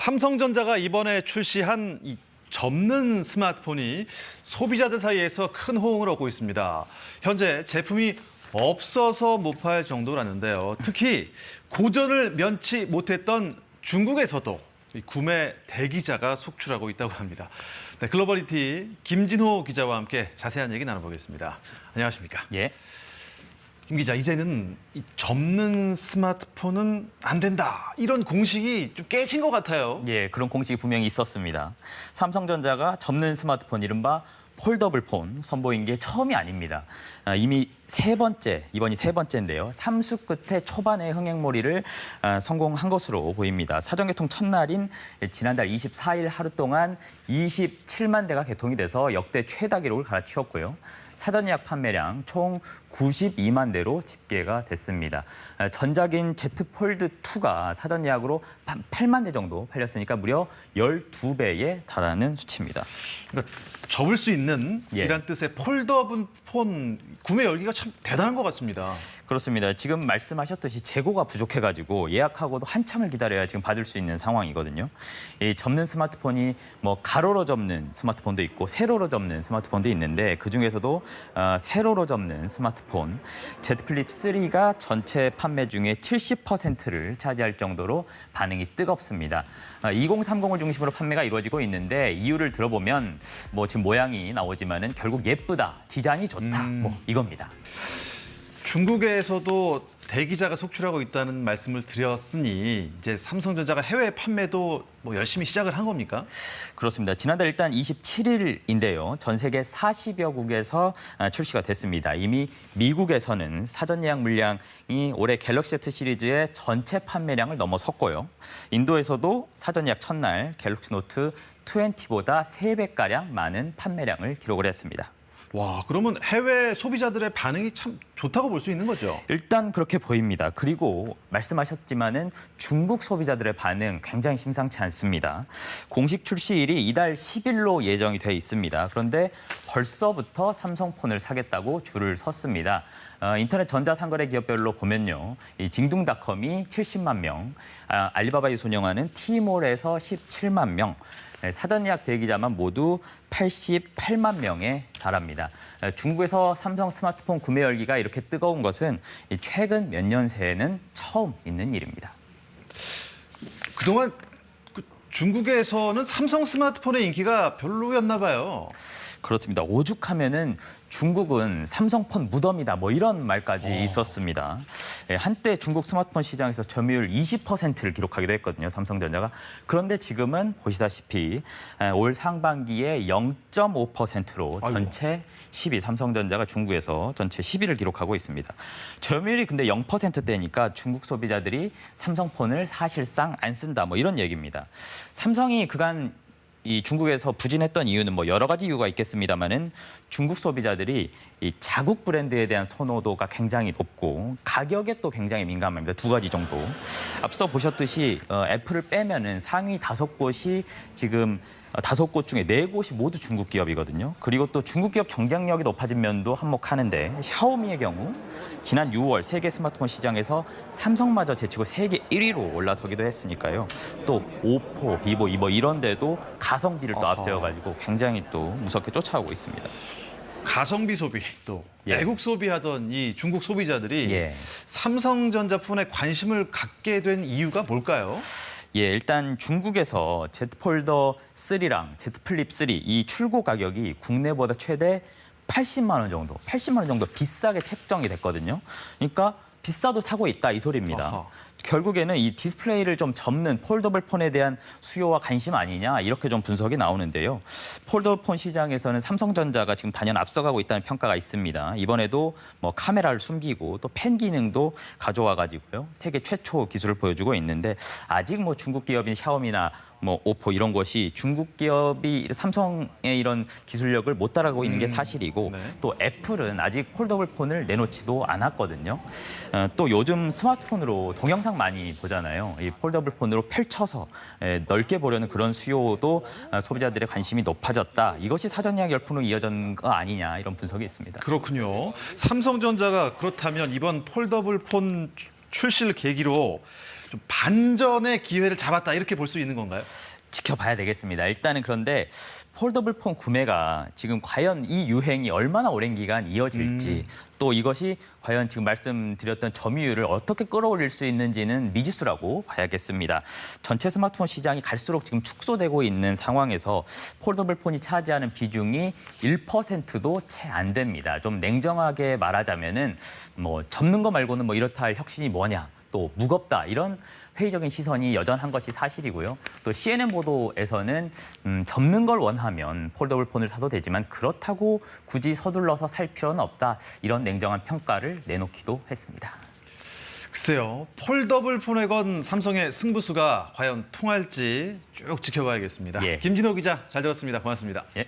삼성전자가 이번에 출시한 이 접는 스마트폰이 소비자들 사이에서 큰 호응을 얻고 있습니다. 현재 제품이 없어서 못 팔 정도라는데요. 특히 고전을 면치 못했던 중국에서도 이 구매 대기자가 속출하고 있다고 합니다. 네, 글로벌리티 김진호 기자와 함께 자세한 얘기 나눠보겠습니다. 안녕하십니까? 예. 김 기자, 이제는 이 접는 스마트폰은 안 된다. 이런 공식이 좀 깨진 것 같아요. 예, 그런 공식이 분명히 있었습니다. 삼성전자가 접는 스마트폰, 이른바 폴더블 폰 선보인 게 처음이 아닙니다. 이미 이번이 세 번째인데요. 삼수 끝에 초반의 흥행몰이를 성공한 것으로 보입니다. 사전개통 첫날인 지난달 24일 하루 동안 27만 대가 개통이 돼서 역대 최다 기록을 갈아치웠고요. 사전 예약 판매량 총 92만 대로 집계가 됐습니다. 전작인 Z 폴드 2가 사전 예약으로 8만 대 정도 팔렸으니까 무려 12배에 달하는 수치입니다. 그러니까 접을 수 있는 예. 이란 뜻의 폴더블 폰 구매 열기가 참 대단한 것 같습니다. 그렇습니다. 지금 말씀하셨듯이 재고가 부족해가지고 예약하고도 한참을 기다려야 지금 받을 수 있는 상황이거든요. 이 접는 스마트폰이 뭐 가로로 접는 스마트폰도 있고 세로로 접는 스마트폰도 있는데 그중에서도 세로로 접는 스마트폰 Z 플립 3가 전체 판매 중에 70%를 차지할 정도로 반응이 뜨겁습니다. 2030을 중심으로 판매가 이루어지고 있는데 이유를 들어보면 뭐 지금 모양이 나오지만은 결국 예쁘다, 디자인이 좋다, 뭐 이겁니다. 중국에서도 대기자가 속출하고 있다는 말씀을 드렸으니 이제 삼성전자가 해외 판매도 뭐 열심히 시작을 한 겁니까? 그렇습니다. 지난달 일단 27일인데요. 전 세계 40여 국에서 출시가 됐습니다. 이미 미국에서는 사전 예약 물량이 올해 갤럭시 Z 시리즈의 전체 판매량을 넘어섰고요. 인도에서도 사전 예약 첫날 갤럭시 노트 20보다 3배가량 많은 판매량을 기록을 했습니다. 와, 그러면 해외 소비자들의 반응이 참 좋다고 볼 수 있는 거죠? 일단 그렇게 보입니다. 그리고 말씀하셨지만은 중국 소비자들의 반응 굉장히 심상치 않습니다. 공식 출시일이 이달 10일로 예정이 돼 있습니다. 그런데 벌써부터 삼성폰을 사겠다고 줄을 섰습니다. 인터넷 전자상거래 기업별로 보면요. 이 징둥닷컴이 70만 명, 알리바바에서 운영하는 T몰에서 17만 명, 사전 예약 대기자만 모두 88만 명에 달합니다. 중국에서 삼성 스마트폰 구매 열기가 이렇게 뜨거운 것은 최근 몇 년 새에는 처음 있는 일입니다. 그동안 중국에서는 삼성 스마트폰의 인기가 별로였나 봐요. 그렇습니다. 오죽하면은 중국은 삼성폰 무덤이다 뭐 이런 말까지 있었습니다. 한때 중국 스마트폰 시장에서 점유율 20%를 기록하기도 했거든요. 삼성전자가. 그런데 지금은 보시다시피 올 상반기에 0.5%로 전체 10위, 삼성전자가 중국에서 전체 10위를 기록하고 있습니다. 점유율이 근데 0%대니까 중국 소비자들이 삼성폰을 사실상 안 쓴다 뭐 이런 얘기입니다. 삼성이 그간 이 중국에서 부진했던 이유는 뭐 여러 가지 이유가 있겠습니다만은 중국 소비자들이 이 자국 브랜드에 대한 선호도가 굉장히 높고 가격에 또 굉장히 민감합니다. 두 가지 정도. 앞서 보셨듯이 애플을 빼면은 상위 5곳이 지금 5곳 중에 4곳이 모두 중국 기업이거든요. 그리고 또 중국 기업 경쟁력이 높아진 면도 한몫하는데 샤오미의 경우 지난 6월 세계 스마트폰 시장에서 삼성마저 제치고 세계 1위로 올라서기도 했으니까요. 또 오포, 비보, 이버 이런 데도 가성비를 또 앞세워가지고 굉장히 또 무섭게 쫓아오고 있습니다. 가성비 소비, 또 예. 애국 소비하던 이 중국 소비자들이 예. 삼성전자 폰에 관심을 갖게 된 이유가 뭘까요? 예, 일단 중국에서 Z 폴더 3랑 Z 플립 3 이 출고 가격이 국내보다 최대 80만 원 정도 비싸게 책정이 됐거든요. 그러니까 비싸도 사고 있다 이 소리입니다. 아하. 결국에는 이 디스플레이를 좀 접는 폴더블 폰에 대한 수요와 관심 아니냐 이렇게 좀 분석이 나오는데요. 폴더블 폰 시장에서는 삼성전자가 지금 단연 앞서가고 있다는 평가가 있습니다. 이번에도 뭐 카메라를 숨기고 또 펜 기능도 가져와 가지고요. 세계 최초 기술을 보여주고 있는데 아직 뭐 중국 기업인 샤오미나 뭐 오포 이런 것이 중국 기업이 삼성의 이런 기술력을 못 따라가고 있는 게 사실이고 네. 또 애플은 아직 폴더블 폰을 내놓지도 않았거든요. 또 요즘 스마트폰으로 동영상 많이 보잖아요. 이 폴더블 폰으로 펼쳐서 넓게 보려는 그런 수요도 소비자들의 관심이 높아졌다. 이것이 사전 예약 열풍으로 이어진 거 아니냐 이런 분석이 있습니다. 그렇군요. 삼성전자가 그렇다면 이번 폴더블 폰 출시를 계기로 좀 반전의 기회를 잡았다 이렇게 볼 수 있는 건가요? 지켜봐야 되겠습니다. 일단은 그런데 폴더블 폰 구매가 지금 과연 이 유행이 얼마나 오랜 기간 이어질지 또 이것이 과연 지금 말씀드렸던 점유율을 어떻게 끌어올릴 수 있는지는 미지수라고 봐야겠습니다. 전체 스마트폰 시장이 갈수록 지금 축소되고 있는 상황에서 폴더블 폰이 차지하는 비중이 1%도 채 안 됩니다. 좀 냉정하게 말하자면은 뭐 접는 거 말고는 뭐 이렇다 할 혁신이 뭐냐. 또 무겁다 이런 회의적인 시선이 여전한 것이 사실이고요. 또 CNN 보도에서는 접는 걸 원하면 폴더블 폰을 사도 되지만 그렇다고 굳이 서둘러서 살 필요는 없다. 이런 냉정한 평가를 내놓기도 했습니다. 글쎄요. 폴더블 폰에 건 삼성의 승부수가 과연 통할지 쭉 지켜봐야겠습니다. 예. 김진호 기자 잘 들었습니다. 고맙습니다. 예.